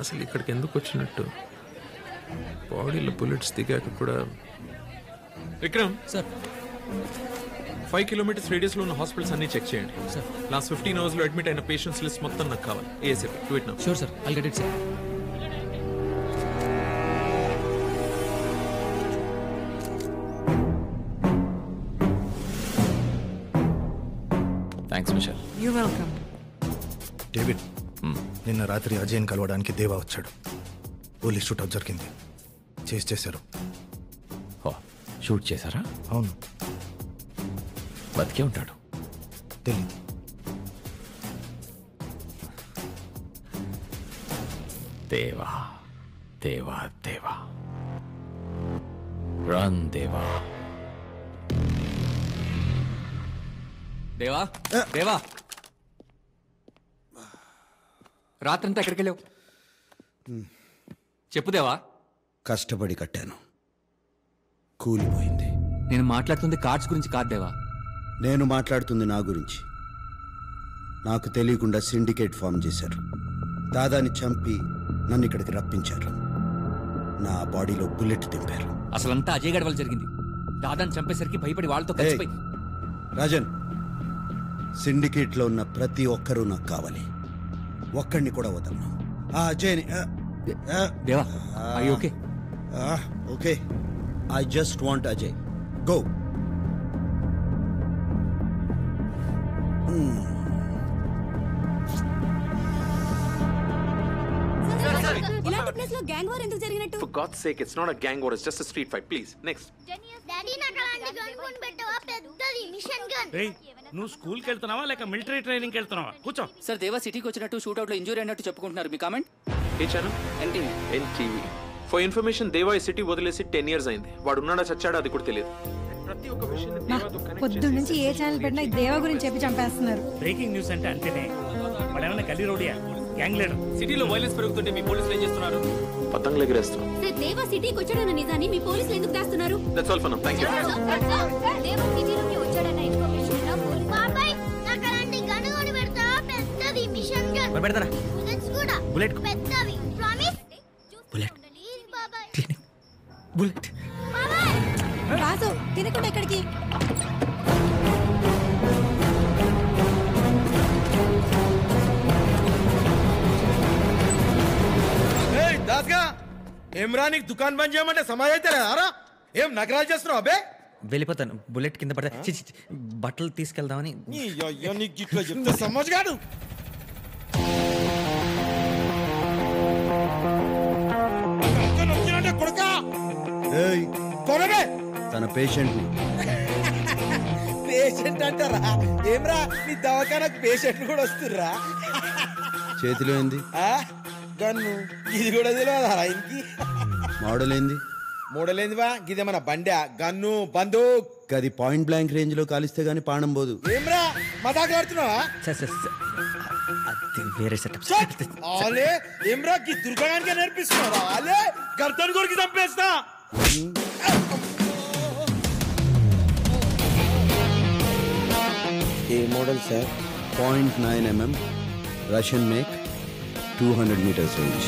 అసలు ఇక్కడికి ఎందుకు వచ్చినట్టు? బాడీలో బుల్లెట్స్ దిగాక కూడా. విక్రమ్ సార్ 5 కిలోమీటర్స్ రేడియస్లో ఉన్న హాస్పిటల్స్ అన్ని చెక్ చేయండి సార్. లాస్ట్ 15 అవర్స్లో అడ్మిట్ అయిన పేషెంట్స్ లిస్ట్ మొత్తం నాకు కావాలి. ASAP do it now. Sure sir, I'll get it sir. Thanks Michelle. You welcome. David, నిన్న రాత్రి అజయ్ని కలవడానికి దేవా వచ్చాడు. పోలీస్ షూట్అవుట్ జరిగింది. చేశారు. షూట్ చేశారా? అవును. బతికే ఉంటాడు. తెలీదు. దేవా దేవా దేవా, రన్ దేవా. దేవా దేవా, రాత్రంతా ఎక్కడికి వెళ్ళావు? చెప్పు దేవా. కష్టపడి కట్టాను, కూలిపోయింది. నేను మాట్లాడుతుంది కార్డ్స్ గురించి కాదు దేవా. నేను మాట్లాడుతుంది నా గురించి. నాకు తెలియకుండా సిండికేట్ ఫామ్ చేశారు. దాదాని చంపి నన్ను ఇక్కడికి రప్పించారు. నా బాడీలో బుల్లెట్ దింపారు. అసలంతా అజయ్ గడ్ వల్ల జరిగింది. దాదాని చంపేసరికి భయపడి వాళ్ళతో కలిసిపోయి. రాజన్, సిండికేట్లో ఉన్న ప్రతి ఒక్కరూ నాకు కావాలి. ఒక్కడిని కూడా వదలను. ఆ అజయ్ని. దేవా, are you okay? Okay, I just want Ajay. Go. ఇలాంటి ప్లేస్ లో గ్యాంగ్ వార్ ఎందుకు జరిగినట్టు? For God's sake, it's not a gang war, it's just a street fight. Please, next. Daddy నాకు అలాంటి గన్ కొని పెట్టవా? పెద్దది మిషన్ గన్. ఏయ్, నువ్వు స్కూల్కి వెళ్తున్నావా లేక మిలిటరీ ట్రైనింగ్కి వెళ్తున్నావా? కూర్చో. సార్, దేవా సిటీకి వచ్చినట్టు షూట్అవుట్ లో ఇంజూరీ అయినట్టు చెప్పుకుంటున్నారు. మీ కామెంట్? ఏ channel? NTV. For information, Deva ఈ సిటీ వదిలేసి 10 years అయింది. వాడు ఉన్నాడా చచ్చాడా అది కూడా తెలియదు. ప్రతి ఒక్క విషయాన్ని దేవాతో కనెక్ట్ పొద్దు నుంచి ఏ ఛానల్ పెట్టినా ఈ దేవా గురించి చెప్పి చంపేస్తున్నారు. బ్రేకింగ్ న్యూస్ అంటే అంతేనే. వాడేమన్నా గల్లీ రోడియా, గ్యాంగ్ లీడర్. సిటీలో వైలెన్స్ పెరుగుతుంటే మీ పోలీసులు ఏం చేస్తున్నారు? పతంగులు ఎగరేస్తున్నాం. సార్, దేవా సిటీకి వచ్చాడన్న నిజాన్ని మీ పోలీసులు ఎందుకు దాస్తున్నారు? That's all for now. Thank you. దేవా సిటీలోకి వచ్చాడన్న ఇన్ఫర్మేషన్ నా పోలీస్. బాబాయ్, నాకు అలాంటి గన్ కొని పెడతావా? పెద్దది మిషన్ గన్. పెడతారా? బుల్లెట్స్ కూడా బుల్లెట్. పెద్దవి. ప్రామిస్? బుల్లెట్. ప్లీజ్ బాబాయ్. బుల్లెట్. బాబాయ్, రాజు తినకుండా ఎక్కడికి? దాస్గా ఏమ్రా, నీకు దుకాణం బంద్ చేయమంటే సమాజ్ అయితే రారా? ఏం నగరాలు చేస్తున్నావు అబ్బే? వెళ్ళిపోతాను. బుల్లెట్ కింద పడితే బట్టలు తీసుకెళ్దామని. నీకు ఇట్లా చెప్తే సమాజ్ కాదు. తన పేషెంట్ పేషెంట్ అంటారా? ఏమ్రా, నీ దవాఖానకు పేషెంట్ కూడా వస్తుర్రా? చేతిలో ఏంది? గన్ను. ఇది కూడా తెలియదా ఇంకి? మోడల్ ఏంది? మోడల్ ఏంది బా? గిదేమన్నా బండా? గన్ను, బందూక్. అది పాయింట్ బ్లాంక్ రేంజ్ లో కాలిస్తే గానీ పాణం పోదు. ఏమ్రా, మదాకు ఆడుతున్నావా? వేరే సెటప్. ఆలే ఏమ్రా, గి దుర్గానికి నేర్పిస్తున్నారా? ఆలే గర్దన్ కొరికి చంపేస్తా. ఏ model sir? 0.9 mm Russian make, 200 meters range.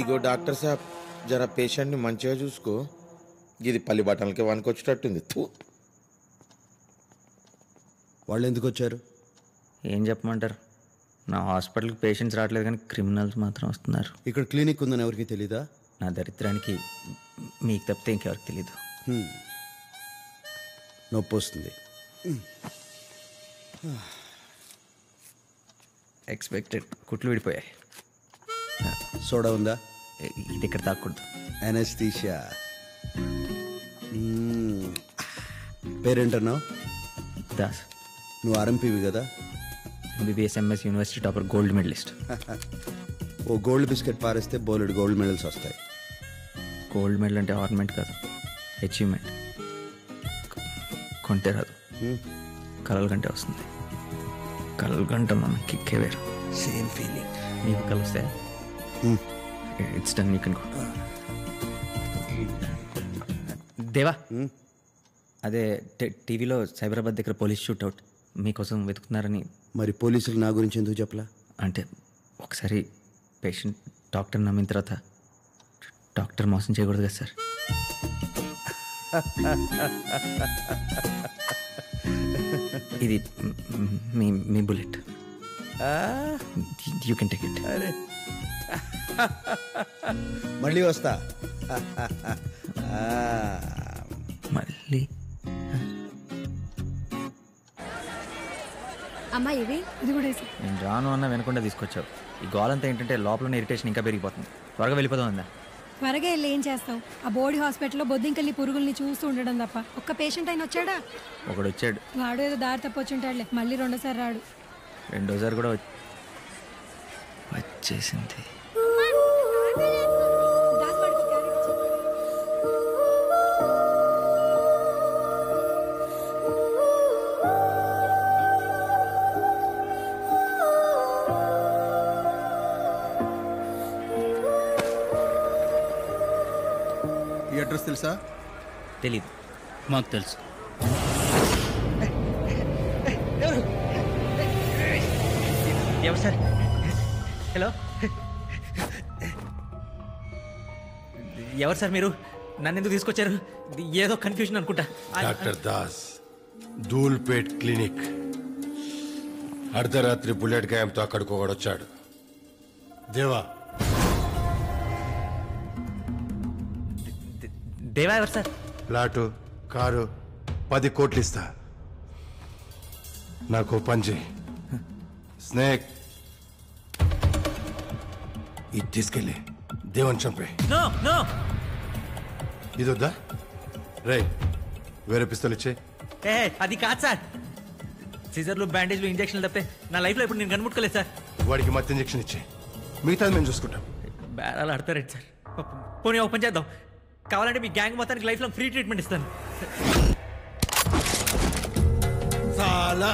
ఇగో డాక్టర్ సాబ్, జర పేషెంట్ ని మంచిగా చూసుకో. ఇది పల్లి బట్టలకి వనుకొచ్చేటట్టుంది. వాళ్ళు ఎందుకు వచ్చారు? ఏం చెప్పమంటారు? నా హాస్పిటల్కి పేషెంట్స్ రావట్లేదు కానీ క్రిమినల్స్ మాత్రం వస్తున్నారు. ఇక్కడ క్లినిక్ ఉందని ఎవరికి తెలీదా? నా దరిద్రానికి మీకు తప్పితే ఇంకెవరికి తెలీదు. నొప్పి వస్తుంది. ఎక్స్పెక్టెడ్. కుట్లు విడిపోయాయి. సోడా ఉందా? ఇది ఇక్కడ తాకూడదు. అనస్థీషియా. పేరేంటన్నావు? దాస్. నువ్వు ఆర్ఎంపీవి కదా? MBBS MS university topper, gold medalist. ఓ గోల్డ్ బిస్కెట్ పారేస్తే బోలెడు గోల్డ్ మెడల్స్ వస్తాయి. గోల్డ్ మెడల్ అంటే ఆర్నమెంట్ కాదు, అచీవ్మెంట్. కొంటే రాదు, కలల కంటే వస్తుంది. కలల కంటే మన కిక్కే వేరు. Same feeling. మీకు కలిస్తే it's done, you can go. దేవా, అదే టీవీలో సైబరాబాద్ దగ్గర పోలీస్ షూట్అవుట్ మీకోసం వెతుకుతున్నారని. మరి పోలీసులు నా గురించి ఎందుకు చెప్పలా? అంటే ఒకసారి పేషెంట్ డాక్టర్ నమ్మిన తర్వాత డాక్టర్ మోసం చేయకూడదు కదా సార్. ఇది మీ మీ bullet, you can take it. మళ్ళీ వస్తా. మళ్ళీ అమ్మా ఇవి ఇది కూడా వేసి. నేను రాను అన్న వెనకుండా తీసుకొచ్చావు. ఈ గోలంతా ఏంటంటే లోపల ఇరిటేషన్ ఇంకా పెరిగిపోతుంది. త్వరగా వెళ్ళిపోదాం అందా. త్వరగా వెళ్ళి ఏం చేస్తావు? ఆ బోర్డు హాస్పిటల్లో బొద్దింకల్లి పురుగుల్ని చూస్తూ ఉండడం తప్ప ఒక్క పేషెంట్ అయినా వచ్చాడా? ఒకడు వచ్చాడు. వాడు ఏదో దారి తప్పొచ్చుంటాడులే, మళ్ళీ రెండోసారి రాడు. రెండోసారి కూడా వచ్చేసింది. ఈ అడ్రస్ తెలుసా? తెలీదు. మాకు తెలుసు. ఎవరు సార్? హలో, ఎవరు సార్ మీరు? నన్ను ఎందుకు తీసుకొచ్చారు? ఏదో కన్ఫ్యూజన్ అనుకుంటా. Doctor Das, Dhoolpet clinic. అర్ధరాత్రి బుల్లెట్ గాయంతో అక్కడికి ఒకడొచ్చాడు. దేవా. దేవా ఎవరు సార్? ప్లాటు, కారు, 10 కోట్లు ఇస్తా. నాకు పని చేయి. స్నేక్, ఇది తీసుకెళ్ళి దేవన్ చంపే. నో నో, ఇది వద్దా? రే, వేరే పిస్తలు ఇచ్చే. ఏ అది కాదు సార్. సీజర్లు, బ్యాండేజ్లు, ఇంజక్షన్లు తప్పితే నా లైఫ్లో ఇప్పుడు నేను కనుముట్టుకోలేదు సార్. వాడికి మత్తు ఇంజక్షన్ ఇచ్చే, మిగతాది మేము చూసుకుంటాం. బేరాలు ఆడతారండి సార్. పోనీ ఓపెన్ చేద్దాం. కావాలంటే మీ గ్యాంగ్ మొత్తానికి లైఫ్ లాంగ్ ఫ్రీ ట్రీట్మెంట్ ఇస్తాను. చాలా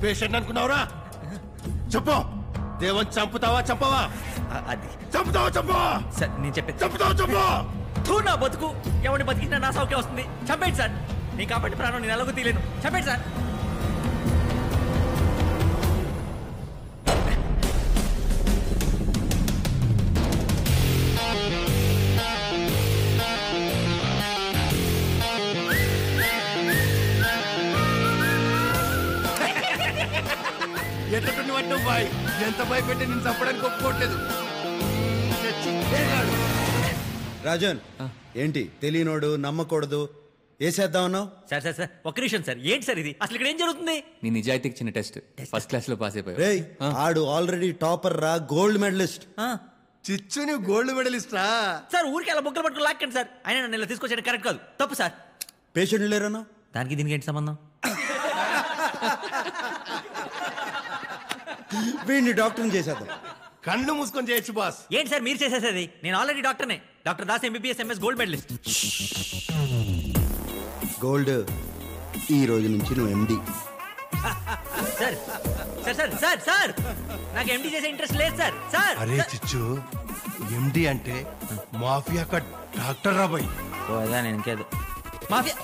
పేషెంట్ అనుకున్నావురా? చెప్పు, దేవన్ చంపుతావా చంపవా? అది చంపుతావా చంపవా? సార్ నేను చెప్పేది. చంపుతావా చంపవా? నా బతుకు ఎవరిని బతికినా నా సౌఖ్యం వస్తుంది. చంపేయండి సార్. నీ కాబట్టి ప్రాణం నేను ఎలాగో తీయలేను. చంపేయండి సార్. ఎట్టు పట్టావు బాయ్? ఎంత భయపెట్టి నేను చంపడానికి ఒప్పుకోవట్లేదు. రాజన్, ఏంటి తెలియనోడు నమ్మకూడదు వేసేద్దామన్నావు? సార్ సార్ సార్ ఒక్క నిమిషం సార్. ఏంటి సార్ ఇది? అసలు ఇక్కడ ఏం జరుగుతుంది? నీ నిజాయితీకి చిన్న టెస్ట్. ఫస్ట్ క్లాస్ లో పాస్ అయిపోయావు. రేయ్, ఆడు ఆల్రెడీ టాపర్ రా, గోల్డ్ మెడలిస్ట్. చిచ్చు, నువ్వు గోల్డ్ మెడలిస్టా? సార్ ఊరికి అలా బొక్కలు పట్టుకుని లాక్కండి సార్. ఆయన నన్ను ఇలా తీసుకొచ్చాడు కరెక్ట్ కాదు, తప్పు సార్. పేషెంట్ లేరన్నా? దానికి దీనికి ఏంటి సంబంధం? వీడిని డాక్టర్ని చేసేద్దాం. కళ్ళు మూసుకొని చేయొచ్చు బాస్. ఏంటి సార్ మీరు చేసేసేది? నేను ఆల్రెడీ డాక్టర్నే. Doctor Das, MBBS, MS, gold medalist. Gold, ఈ రోజు నుంచి నువ్వు MD. Sir sir sir sir sir నాకు ఎండి చేసే ఇంట్రెస్ట్ లేదు సార్. సార్ అరే చిచ్చు, ఎండి అంటే మాఫియా కా డాక్టర్ రా బాయ్. అదా నేను ఇంకేదో మాఫియా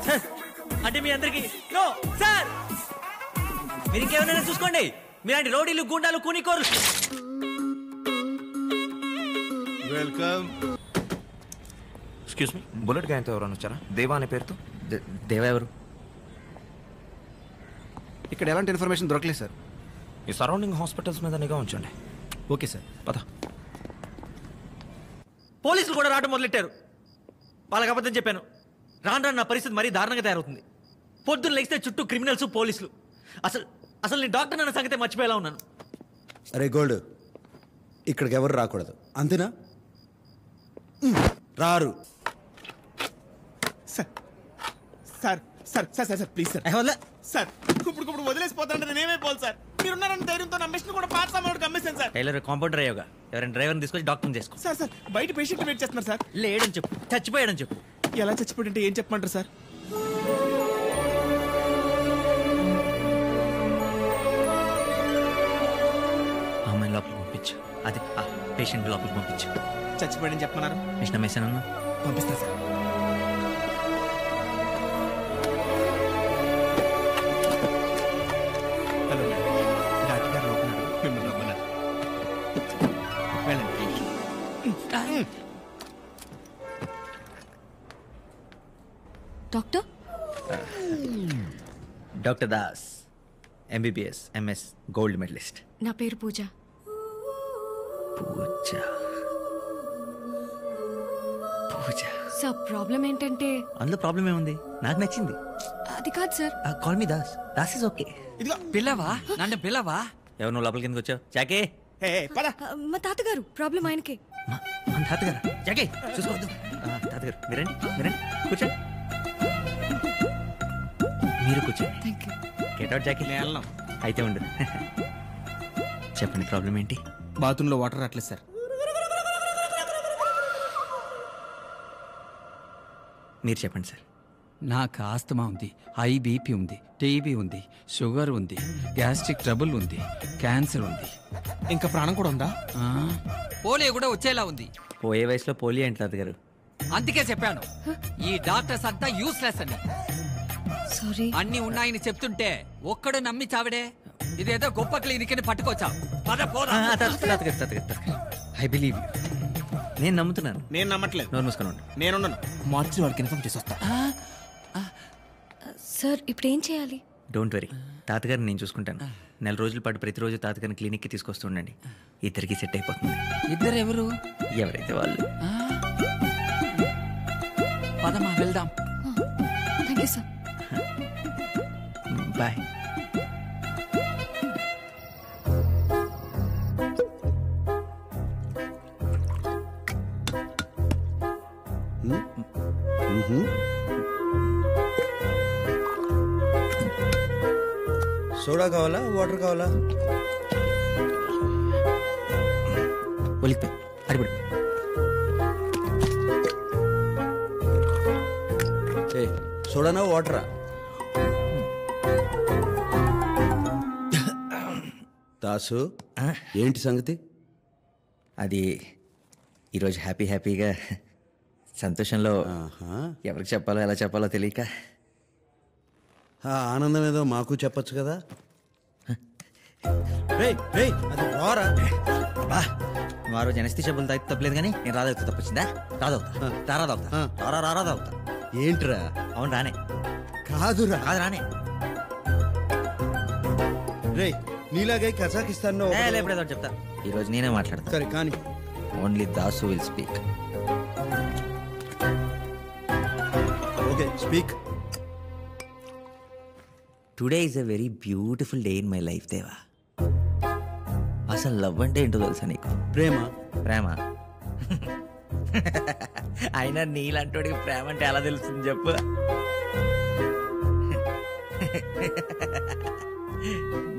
సార్ అంటే మీ అందరికి నో సార్. మీరు ఇంకేమైనా చూసుకోండి. మీలాంటి రౌడీలు, గుండాలు, కూనికోరు. వెల్కమ్. ఎక్స్క్యూజ్ మీ, బుల్లెట్ గాయంతో ఎవరైనా వచ్చారా? దేవా అనే పేరుతో. దేవా ఎవరు? ఇక్కడ ఎలాంటి ఇన్ఫర్మేషన్ దొరకలేదు సార్. ఈ సరౌండింగ్ హాస్పిటల్స్ మీద నిఘా ఉంచండి. ఓకే సార్, పద. పోలీసులు కూడా రావడం మొదలెట్టారు. వాళ్ళకి అబద్ధం చెప్పాను. రాను రాను నా పరిస్థితి మరీ దారుణంగా తయారవుతుంది. పొద్దున్న లేస్తే చుట్టూ క్రిమినల్స్, పోలీసులు. అసలు నేను డాక్టర్ అన్న సంగతే మర్చిపోయేలా ఉన్నాను. అరే గోల్డ్, ఇక్కడికి ఎవరు రాకూడదు, అంతేనా? రారు. Sir sir sir sir sir please sir. Sir ఇప్పుడు వదిలేసిపోతానంటే నేనేమైపోవాలి సార్? మీరున్నారని ధైర్యంతో నా మిషన్ కూడా పార్ట్స్ అమౌంట్ అమ్మేశాను సార్. టైలర్ కాంపౌండర్ అయ్యోగా ఎవరైనా డ్రైవర్ని తీసుకొచ్చి డాక్టర్ని చేసుకో. సార్ సార్ బయట పేషెంట్ వెయిట్ చేస్తున్నారు సార్. లేడని చెప్పు, చచ్చిపోయాడని చెప్పు. ఎలా చచ్చిపోయింటే ఏం చెప్పమంటారు సార్? అమ్మాయిని లోపలికి పంపించు. అది పేషెంట్ లోపలికి పంపించు. చచ్చిపోయాడని చెప్పమన్నారు. మిషన్ అమ్మేశానన్నా, పంపిస్తా సార్. హలో, డాక్టర్ గారు లోపల మిమ్మల్ని doctor Das, MBBS, MS, gold medalist. నా పేరు పూజ. పూజ పూజ. సార్ ప్రాబ్లం ఏంటంటే అందులో ప్రాబ్లం ఏముంది? నాకు నచ్చింది. అది కాదు sir. Call me Das. Das is okay. ఇదిగో పిల్లవా నన్ను పిల్లవా? ఎవరు నువ్వు లోపలికి ఎందుకు వచ్చావు? జాకే. మా తాతగారు ప్రాబ్లం ఆయనకే. మన తాతగారు. జాకే చూసుకోవద్దు. తాతగారు మీరండి, మీరండి, కూర్చోండి. మీరు కూర్చోండి. Thank you. గెట్ అవుట్ జాకే. అయితే ఉండు. చెప్పండి ప్రాబ్లం ఏంటి? బాత్రూంలో వాటర్ రావట్లేదు సార్. మీరు చెప్పండి సార్. నాకు ఆస్తమా ఉంది, హై బీపీ ఉంది, టీబీ ఉంది, షుగర్ ఉంది, గ్యాస్ట్రిక్ ట్రబుల్ ఉంది, క్యాన్సర్ ఉంది. ఇంకా ప్రాణం కూడా ఉందా? పోలియో కూడా వచ్చేలా ఉంది. పోయే వయసులో పోలియో ఏంటి తాతగారు? అందుకే చెప్పాను ఈ డాక్టర్స్ అంతా యూస్లెస్ అని. సారీ. అన్ని ఉన్నాయని చెప్తుంటే ఒక్కడు నమ్మి చావిడే. ఇదేదో గొప్ప క్లినిక్ ని పట్టుకొచ్చా. I believe you. నేను నమ్ముతున్నాను. నేను నమ్మట్లేదు. నోరు మూసుకొని ఉండు. నేనున్నాను. మార్చి వాడికి ఇన్ఫార్మ్ చేసి వస్తా. సార్ ఇప్పుడు ఏం చేయాలి? డోంట్ వరీ, తాతగారిని నేను చూసుకుంటాను. 4 రోజుల పాటు ప్రతిరోజు తాతగారిని క్లినిక్కి తీసుకొస్తూ ఉండండి. ఇద్దరికి సెట్ అయిపోతుంది. ఇద్దరు ఎవరు? ఎవరైతే వాళ్ళు. పదమా వెళ్దాం. Thank you sir. Bye. Soda కావాలా, వాటర్ కావాలా? ఒలికిపోయి అడిపడి. సోడానా వాటరా? దాసు ఏంటి సంగతి? అది ఈరోజు హ్యాపీగా సంతోషంలో ఎవరికి చెప్పాలో ఎలా చెప్పాలో తెలియక. ఆనందం ఏదో మాకు చెప్పచ్చు కదా. అది రారా. నువ్వు ఆ రోజు ఎనస్తి చెప్పులు తాగితే తప్పలేదు కానీ నేను రాదవుతా. తప్పొచ్చిందా? రాదవుతా. ఏంట్రా? అవును రానే. కాదురా. కాదు రానే. రే నీలాగే కజాకిస్తాన్ ఎప్పుడేదో చెప్తా. ఈరోజు నేనే మాట్లాడతా. సరే కానీ only Dasu will speak. Okay speak. Today is a very beautiful day in my life దేవా. అసలు లవ్ అంటే ఏంటో తెలుసా నీకు? ప్రేమ. అయినా నీలాంటోడికి ప్రేమ అంటే ఎలా తెలుస్తుంది చెప్పు?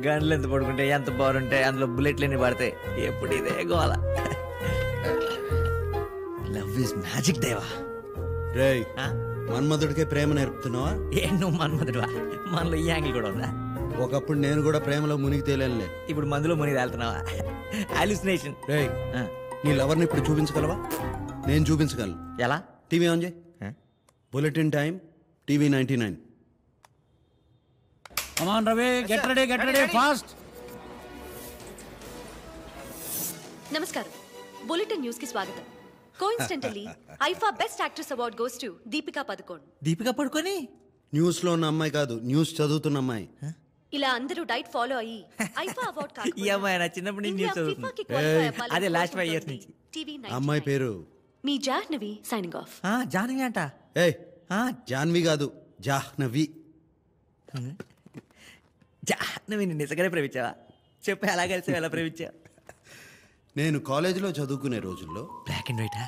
గన్లు ఎంత పడుకుంటే ఎంత బాగుంటాయి, అందులో బుల్లెట్లు ఎన్ని పడతాయి. ఎప్పుడు ఇదే గోల. లవ్ ఈజ్ మ్యాజిక్ దేవా. రే మన్మధుడికే ప్రేమ నేర్పుతున్నావా? నువ్వు మన్మధుడువా? మనలో ఈ యాంగిల్ కూడా ఉందా? ఒకప్పుడు నేను కూడా ప్రేమలో మునిగి తేలేనులే. ఇప్పుడు మందులో మునిగి తేలుతున్నావా? హాలుసినేషన్. రే నీ లవర్ని ఇప్పుడు చూపించగలవా? నేను చూపించగలను. ఎలా? టీవీ ఆన్ చేయి. Bulletin time TV 99. Come on, Ravi, get ready, fast. నమస్కారం. బులెటిన్ న్యూస్ కి స్వాగతం. Coincidentally IIFA best actress award goes to Deepika Padukone. Deepika పడుకొని న్యూస్ లో ఉన్న అమ్మాయి కాదు, న్యూస్ చదువుతున్న అమ్మాయి. ఇలా అందరూ డైట్ ఫాలో అయ్యి ఐఫా అవార్డ్ కాదు. ఈ అమ్మాయి నా చిన్నప్పటి నుంచి న్యూస్ చదువుతుంది. అదే లాస్ట్ 5 years నుంచి. అమ్మాయి పేరు మీ జాహ్నవి. Signing off. జాహ్నవి అంట. జాహ్నవి కాదు, జాహ్నవి. జాహ్నవి నిజంగానే ప్రేమించావా? చెప్పు ఎలా కలిసి ఎలా ప్రేమించావు? నేను కాలేజీలో చదువుకునే రోజుల్లో బ్లాక్ అండ్ వైటా?